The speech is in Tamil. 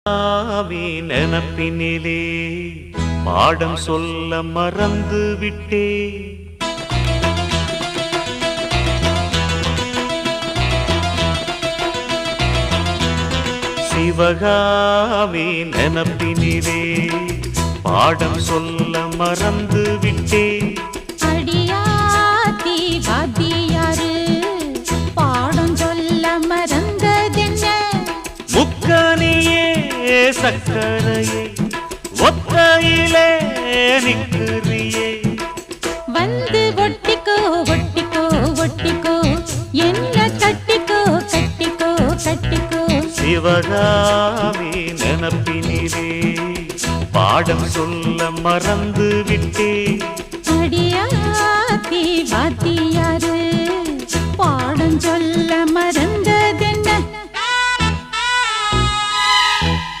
ஆவி நினப்பினிலே பாடம் சொல்ல மறந்து விட்டே. சிவகாவி நினப்பினிலே பாடம் சொல்ல மறந்து விட்டே. அடியாத்தி வாத்தியாரு பாடம் சொல்ல மறந்ததென்ன? முக்கனியே சக்கரையே ஒத்தையிலே நிற்கிறியே. வந்து ஒட்டிக்கோ ஒட்டிக்கோ ஒட்டிக்கோ, என்ன கட்டிக்கோ கட்டிக்கோ கட்டிக்கோ. சிவகாமி நினப்பினிலே பாடம் சொல்ல மறந்து விட்டே. அடியாத்தி வாத்தியாரு பாடம் சொல்ல மறந்து